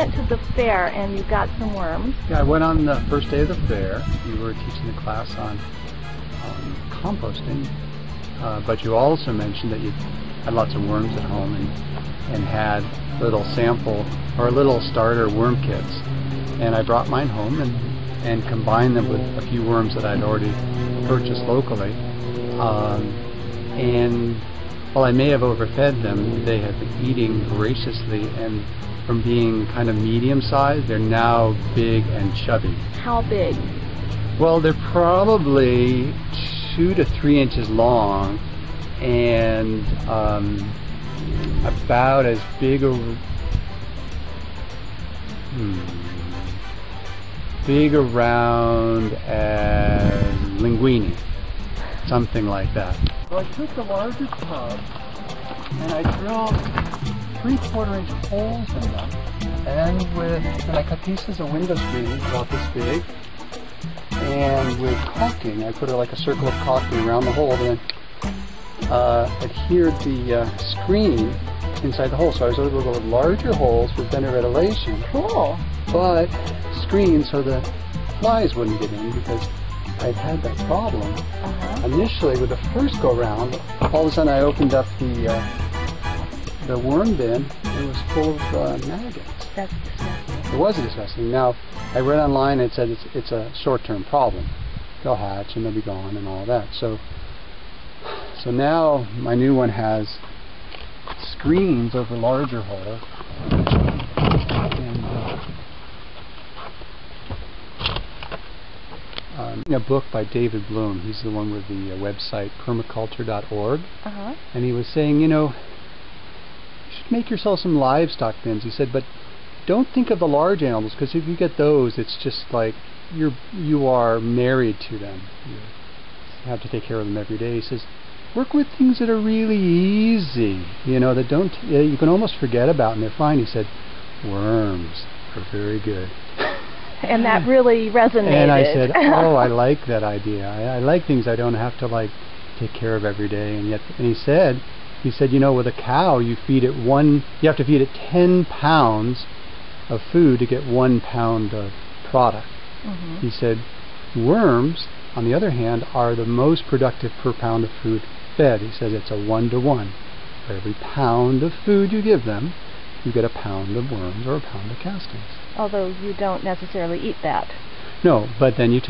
went to the fair and you got some worms. Yeah, I went on the first day of the fair. You were teaching the class on composting, but you also mentioned that you had lots of worms at home and had little sample or little starter worm kits. And I brought mine home and combined them with a few worms that I'd already purchased locally. And while I may have overfed them, they have been eating voraciously, and from being kind of medium-sized, they're now big and chubby. How big? Well, they're probably 2 to 3 inches long and about as big around as linguine, something like that. So I took the larger tub and I drilled 3/4-inch holes in them, and I cut pieces of window screens about this big, and with caulking, I put like a circle of caulking around the hole, and then adhered the screen inside the hole. So I was able to go with larger holes with better ventilation. Cool. But screen so the flies wouldn't get in, because I'd had that problem. Initially, with the first go-round, all of a sudden I opened up the worm bin. It was full of maggots. That's disgusting. It was disgusting. Now, I read online and it said it's a short-term problem. They'll hatch and they'll be gone and all that. So now my new one has screens over larger holes. And a book by David Bloom. He's the one with the website permaculture.org. And he was saying, you know, you should make yourself some livestock bins. He said, but don't think of the large animals, because if you get those, it's just like you are married to them. You have to take care of them every day. He says, work with things that are really easy, you know, that don't you can almost forget about, and they're fine. He said, worms are very good. And that really resonated. And I said, oh, I like that idea. I like things I don't have to like take care of every day. And he said, you know, with a cow, you have to feed it 10 pounds of food to get 1 pound of product. He said, worms, on the other hand, are the most productive per pound of food fed. He says it's a 1-to-1. For every pound of food you give them, you get a pound of worms or a pound of castings. Although you don't necessarily eat that. No, but then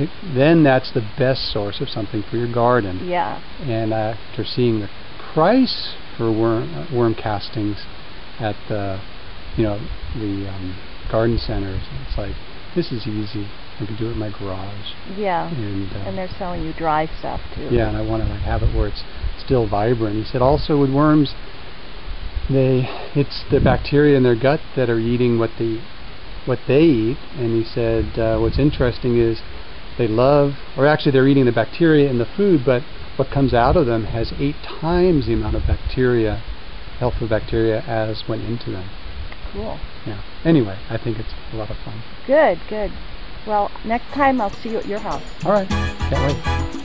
that's the best source of something for your garden. Yeah. And after seeing the price for worm castings at the garden centers, it's like, this is easy. I can do it in my garage. Yeah. And they're selling you dry stuff too. Yeah, and I want to have it where it's still vibrant. He said also with worms, it's the bacteria in their gut that are eating what they eat. And he said what's interesting is they're eating the bacteria in the food, but what comes out of them has 8 times the amount of bacteria, helpful bacteria, as went into them. Cool. Yeah. Anyway, I think it's a lot of fun. Good, good. Well, next time I'll see you at your house. All right. Can't wait.